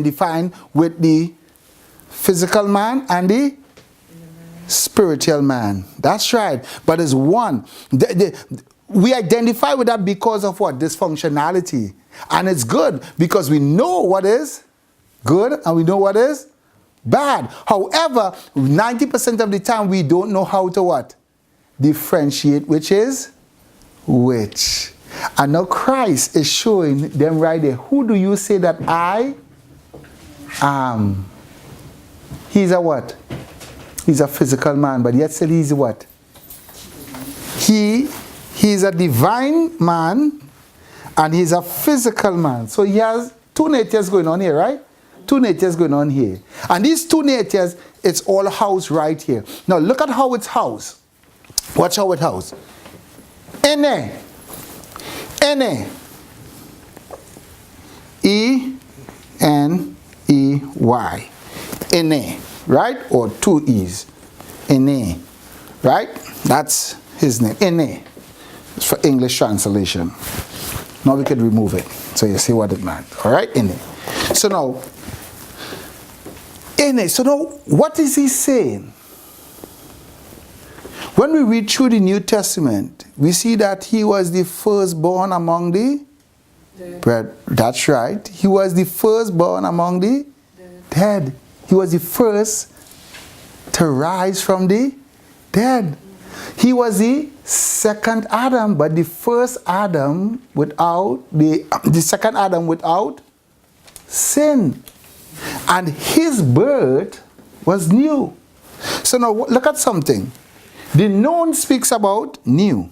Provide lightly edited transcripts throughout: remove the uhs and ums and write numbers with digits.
defined with the physical man and the spiritual man. That's right. But it's one. We identify with that because of what? Dysfunctionality. And it's good because we know what is good and we know what is bad. However, 90% of the time we don't know how to what? Differentiate which is which. And now Christ is showing them right there. Who do you say that I am? He's a what? He's a physical man, but yet still he's what? He's a divine man and he's a physical man. So he has two natures going on here, right? Two natures going on here. And these two natures, it's all housed right here. Now look at how it's housed. Watch how it's housed. Ene. E-N-E-Y. Ene. Right? Or two E's. Ene. Right? That's his name. Ene. It's for English translation. Now we could remove it. So you see what it meant. Alright? Ene. So now, Ene. So now, what is he saying? When we read through the New Testament, we see that he was the firstborn among the dead. That's right. He was the firstborn among the dead. He was the first to rise from the dead. He was the second Adam, but the first Adam without the second Adam without sin. And his birth was new. So now look at something. The known speaks about new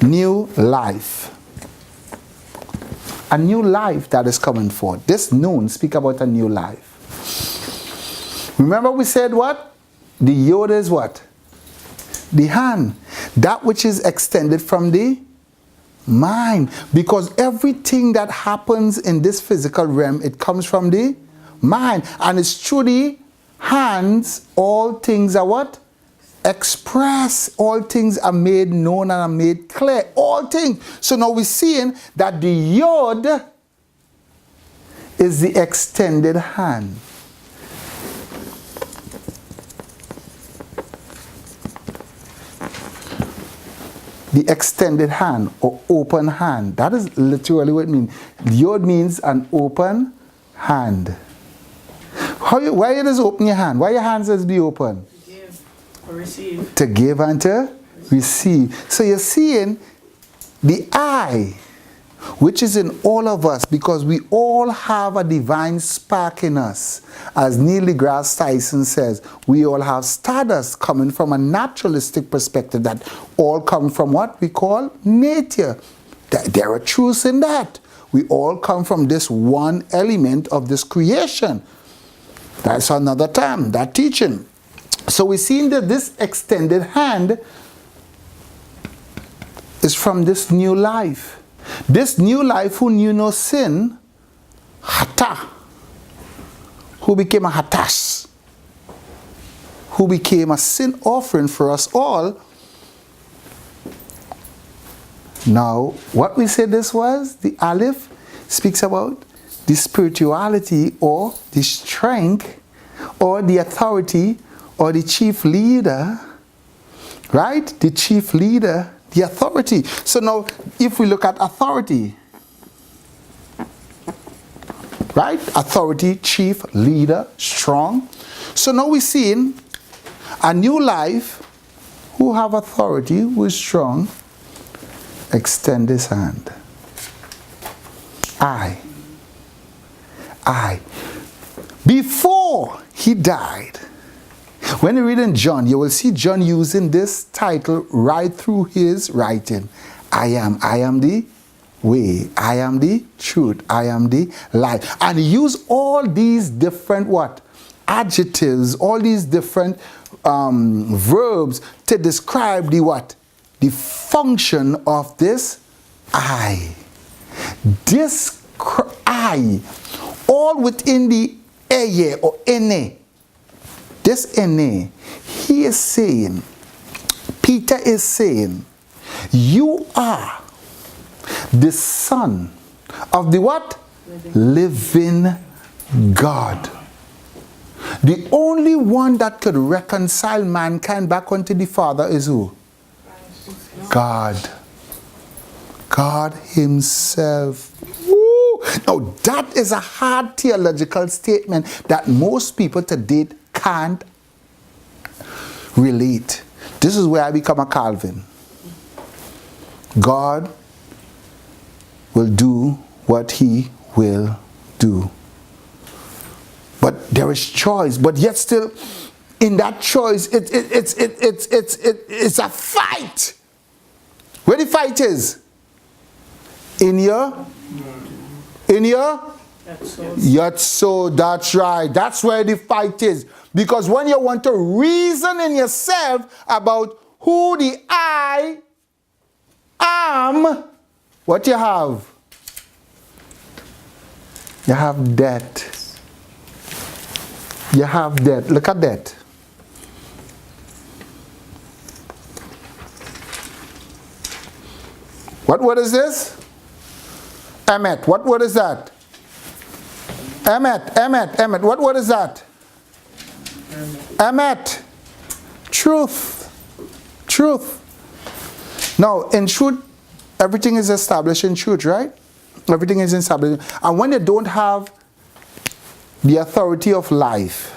life. A new life that is coming forth. This known speak about a new life. Remember we said what? The yod is what? The hand. That which is extended from the mind. Because everything that happens in this physical realm, it comes from the mind. And it's through the hands, all things are what? Express. All things are made known and are made clear. All things. So now we're seeing that the yod is the extended hand. The extended hand or open hand. That is literally what it means. Yod means an open hand. Why you just open your hand? Why your hands just be open? Or receive. To give and to receive. So you're seeing the I, which is in all of us, because we all have a divine spark in us. As Neil deGrasse Tyson says, we all have stardust coming from a naturalistic perspective that all come from what we call nature. There are truths in that. We all come from this one element of this creation. That's another time, that teaching. So we're seeing that this extended hand is from this new life. This new life who knew no sin, Hata, who became a Hatas, who became a sin offering for us all. Now, what we said this was, the Aleph speaks about the spirituality or the strength or the authority or the chief leader, right? The chief leader, the authority. So now, if we look at authority, right? Authority, chief, leader, strong. So now we're seeing a new life who have authority, who is strong, extend his hand. I. Before he died, when you read in John, you will see John using this title right through his writing. I am the way. I am the truth. I am the life. And he used all these different what? Adjectives, all these different verbs to describe the what? The function of this I. This I. All within the eye or ene. This ene, he is saying, Peter is saying, you are the son of the what? living God. The only one that could reconcile mankind back unto the Father is who? God. God himself. Woo! Now that is a hard theological statement that most people to date can't relate. This is where I become a Calvin. God will do what he will do. But there is choice. But yet still, in that choice, it's a fight. Where the fight is? In your yashuah. That's right. That's where the fight is. Because when you want to reason in yourself about who the I am, what you have? You have debt. You have debt. Look at that. What word is this? Emmett. What word is that? Emmett. What word is that? Emmett. Truth. Now, in truth, everything is established in truth, right? Everything is established. And when you don't have the authority of life,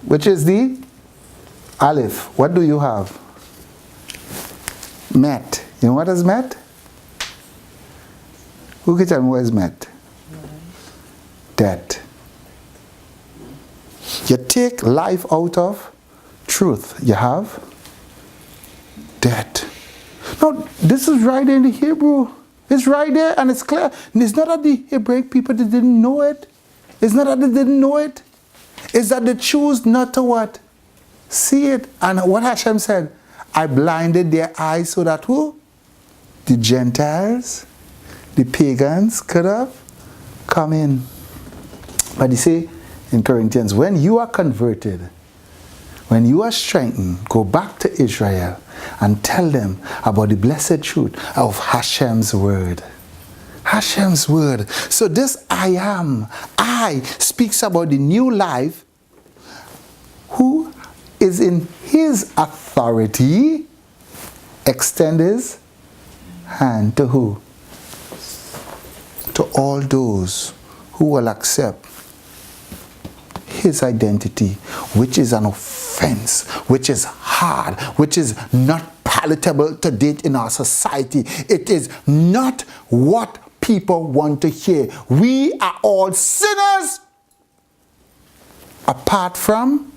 which is the Aleph, what do you have? Met. You know what is met? Who can tell me what is met? Debt. You take life out of truth. You have debt. Now, this is right in the Hebrew. It's right there and it's clear. And it's not that the Hebraic people they didn't know it. It's not that they didn't know it. It's that they choose not to what? See it. And what Hashem said, I blinded their eyes so that who? The Gentiles, the pagans could have come in. But you see in Corinthians, when you are converted, when you are strengthened, go back to Israel and tell them about the blessed truth of Hashem's word. Hashem's word. So this I speaks about the new life who is in his authority. Extend his hand to who? To all those who will accept his identity, which is an offense, which is hard, which is not palatable to date in our society. It is not what people want to hear. We are all sinners apart from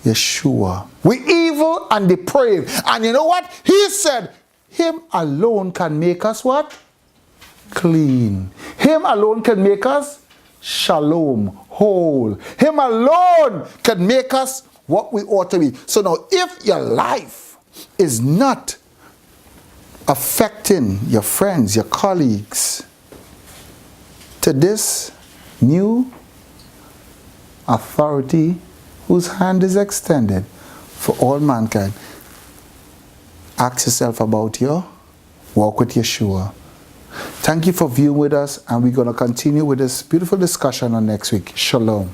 Yeshua. We're evil and depraved. And you know what? He said, him alone can make us what? Clean. Him alone can make us shalom, whole. Him alone can make us what we ought to be. So now, if your life is not affecting your friends, your colleagues, to this new authority whose hand is extended for all mankind, ask yourself about your walk with Yeshua. Thank you for viewing with us, and we're going to continue with this beautiful discussion on next week. Shalom.